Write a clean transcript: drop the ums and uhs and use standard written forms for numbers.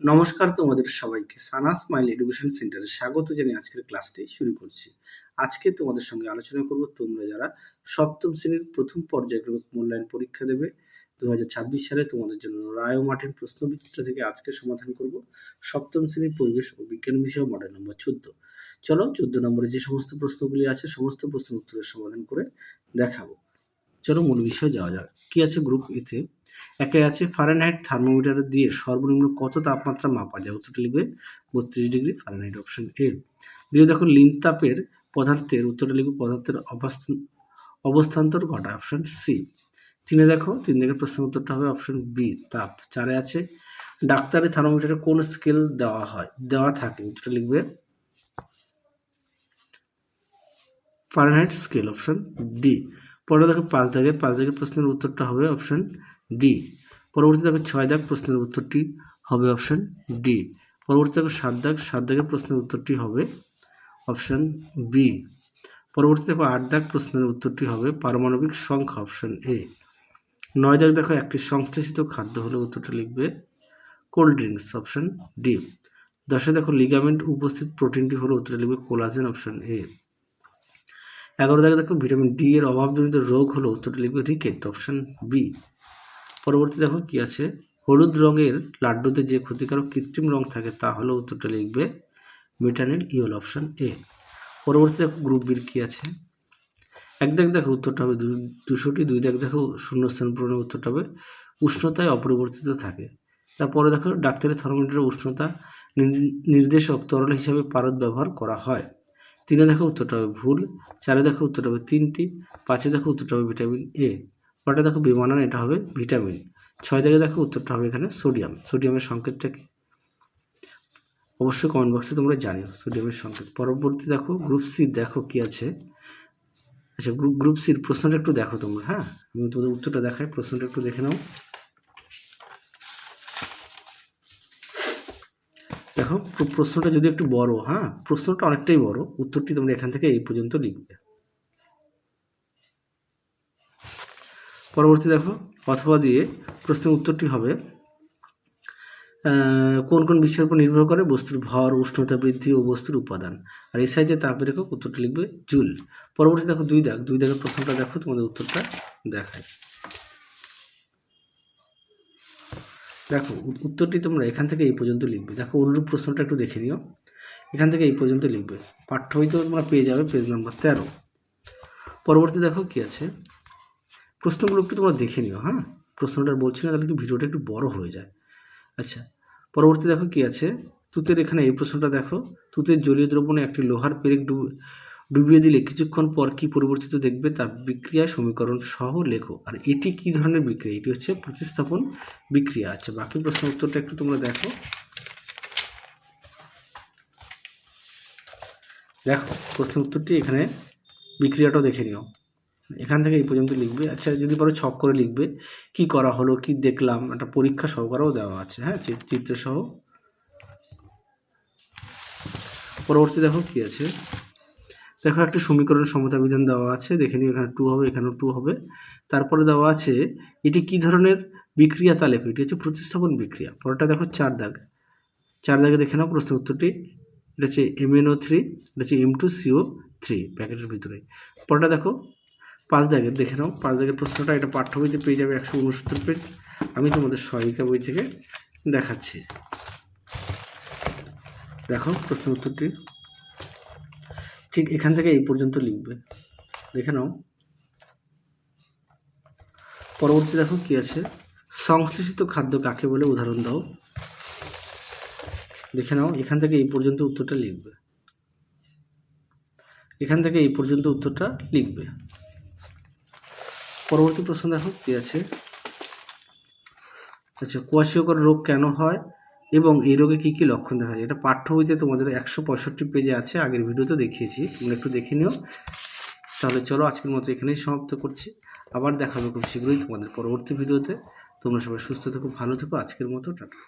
নমস্কার তোমাদের সবাইকে সানা স্মাইল এডুকেশন সেন্টারে স্বাগত জানিয়ে আজকের ক্লাসটি শুরু করছি। আজকে তোমাদের সঙ্গে আলোচনা করব তোমরা যারা সপ্তম শ্রেণীর প্রথম পর্যায়ক্রমিক মূল্যায়ন পরীক্ষা দেবে 2026 সালে তোমাদের জন্য রায় ও মার্টিন প্রশ্নবিচিত্র থেকে আজকে সমাধান করব সপ্তম শ্রেণীর পরিবেশ ও বিজ্ঞান বিষয় মডেল নম্বর 14। চলো 14 নম্বরে যে সমস্ত প্রশ্নগুলি আছে সমস্ত প্রশ্নের উত্তরের সমাধান করে দেখাবো। চলো মূল বিষয়ে যাওয়া যাক। কি আছে গ্রুপ এতে? একে আছে ফারেনহাইট থার্মোমিটার দিয়ে সর্বনিম্ন কত তাপমাত্রা মাপা যায়? উত্তরটা লিখবে 32 ডিগ্রি ফারেনহাইট, অপশন এ। দিয়ে দেখো লিন তাপের পদার্থের, উত্তরটা লিখবে পদার্থের অবস্থান্তর ঘটায়, অপশন সি। 3 দেখো 3 দিকের প্রশ্নের উত্তরটা হবে অপশন বি তাপ। 4 আছে ডাক্তারি থার্মোমিটারে কোন স্কেল দেওয়া থাকে? উত্তরটা লিখবে ফারেনহাইট স্কেল, অপশন ডি। পরে দেখো 5 দাগের প্রশ্নের উত্তরটা হবে অপশন ডি। পরবর্তী দেখো 6 দাগ প্রশ্নের উত্তরটি হবে অপশন ডি। পরবর্তী দেখো 7 দাগের প্রশ্নের উত্তরটি হবে অপশন বি। পরবর্তী দেখো 8 দাগ প্রশ্নের উত্তরটি হবে পারমাণবিক সংখ্যা, অপশন এ। 9 দাগ দেখো একটি সংশ্লেষিত খাদ্য হলে উত্তরটা লিখবে কোল্ড ড্রিঙ্কস, অপশন ডি। 10 দেখো লিগামেন্ট উপস্থিত প্রোটিনটি হলো উত্তরটা লিখবে কোলাজেন, অপশন এ। 11 দাগে দেখো ভিটামিন ডি এর অভাবজনিত রোগ হলো উত্তরটা লিখবে রিকেট, অপশন বি। পরবর্তী দেখো কি আছে হলুদ রঙের লাড্ডুতে যে ক্ষতিকারক কৃত্রিম রং থাকে তা হলো উত্তরটা লিখবে মেটানিল ইওল, অপশন এ। পরবর্তী দেখো গ্রুপ বির কি আছে? 1 দাগ দেখো উত্তরটা হবে 200টি। 2 দাগ দেখো শূন্যস্থান পূরণের উত্তরটা হবে উষ্ণতায় অপরিবর্তিত থাকে। তারপরে দেখো ডাক্তারি থার্মোমিটারের উষ্ণতা নির্দেশক তরল হিসাবে পারদ ব্যবহার করা হয়। 3 দেখো উত্তরটা হবে ভুল। 4 দেখো উত্তরটা হবে 3টি। 5 দেখো উত্তরটা হবে ভিটামিন এ। 6 দেখো বেমানান, এটা হবে ভিটামিন। 6 দাগে দেখো উত্তরটা হবে এখানে সোডিয়াম। সোডিয়ামের সংকেতটা কি অবশ্যই কমেন্ট বক্সে তোমরা জানিও সোডিয়ামের সংকেত। পরবর্তী দেখো গ্রুপ সি, দেখো কি আছে। আচ্ছা গ্রুপ সির প্রশ্নটা একটু দেখো তোমরা, হ্যাঁ আমি তোমাদের উত্তরটা দেখাই, প্রশ্নটা একটু দেখে নাও। দেখো প্রশ্নটা যদি একটু বড়, হ্যাঁ প্রশ্নটা অনেকটাই বড়, উত্তরটি তোমরা এখান থেকে এই পর্যন্ত লিখবে। পরবর্তী দেখো অথবা দিয়ে প্রশ্নের উত্তরটি হবে কোন কোন বিষয়ের উপর নির্ভর করে বস্তুর ভর, উষ্ণতা বৃদ্ধি ও বস্তুর উপাদান। আর এই সাইজে তাপের একক, উত্তরটা লিখবে জুল। পরবর্তী দেখো 2 দাগের প্রশ্নটা দেখো, তোমাদের উত্তরটা দেখায়। দেখো উত্তরটি তোমরা এখান থেকে এই পর্যন্ত লিখবে। দেখো অনুরূপ প্রশ্নটা একটু দেখে নিও, এখান থেকে এই পর্যন্ত লিখবে। পাঠ্য বইতে তোমরা পেয়ে যাবে পেজ নাম্বার 13। পরবর্তী দেখো কি আছে, প্রশ্নগুলো একটু তোমরা দেখে নিও, হ্যাঁ প্রশ্নটা বলছি না তাহলে একটু ভিডিওটা একটু বড় হয়ে যায়। আচ্ছা পরবর্তী দেখো কি আছে, তুতের এখানে এই প্রশ্নটা দেখো, তুতের জলীয় দ্রবণে একটি লোহার পেরেক ডুবিয়ে দিলে কিছুক্ষণ পর কি পরিবর্তিত দেখবে তা বিক্রিয়া সমীকরণ সহ লেখো। আর এটি কি ধরনের বিক্রিয়া? এটি হচ্ছে প্রতিস্থাপন বিক্রিয়া। আচ্ছা বাকি প্রশ্নের উত্তরটা একটু তোমরা দেখো। দেখো প্রশ্নের উত্তরটি এখানে বিক্রিয়াটাও দেখে নিও, এখান থেকে এই পর্যন্ত লিখবে। আচ্ছা যদি পারো ছক করে লিখবে কি করা হলো, কি দেখলাম, একটা পরীক্ষা সহকারেও দেওয়া আছে, হ্যাঁ চিত্র সহ। পরবর্তী দেখো কি আছে, দেখো একটা সমীকরণ সমতা বিধান দেওয়া আছে, দেখে নিও এখানে 2 হবে, এখানেও 2 হবে। তারপরে দেওয়া আছে এটি কি ধরনের বিক্রিয়া তা লেখো, এটি হচ্ছে প্রতিস্থাপন বিক্রিয়া। পরেরটা দেখো 4 দাগে দেখে নাও প্রশ্নের উত্তরটি, এটা হচ্ছে MnO3, এটা হচ্ছে M2CO3 প্যাকেটের ভিতরে। পরেরটা দেখো 5 দাগের দেখে নাও, 5 দাগের প্রশ্নটা এটা পাঠ্য বইতে পেয়ে যাবে 169 পেজ। আমি তোমাদের সহায়িকা বই থেকে দেখাচ্ছি। দেখো প্রশ্নের উত্তরটি ঠিক এখান থেকে এই পর্যন্ত লিখবে, দেখে নাও। পরবর্তী দেখো কি আছে, সংশ্লেষিত খাদ্য কাকে বলে উদাহরণ দাও। দেখে নাও এখান থেকে এই পর্যন্ত উত্তরটা লিখবে, এখান থেকে এই পর্যন্ত উত্তরটা লিখবে। পরবর্তী প্রশ্ন দেখো কি আছে, আচ্ছা কোয়াশিয়কর রোগ কেন হয় এবং এই রোগে কী কী লক্ষণ দেখা যায়? এটা পাঠ্য বইতে তোমাদের 165 পেজে আছে, আগের ভিডিওতে দেখিয়েছি, তোমরা একটু দেখে নিও। তাহলে চলো আজকের মতো এখানেই সমাপ্ত করছি, আবার দেখা হবে খুব শীঘ্রই তোমাদের পরবর্তী ভিডিওতে। তোমরা সবাই সুস্থ থেকো, ভালো থেকো, আজকের মতো টাটা।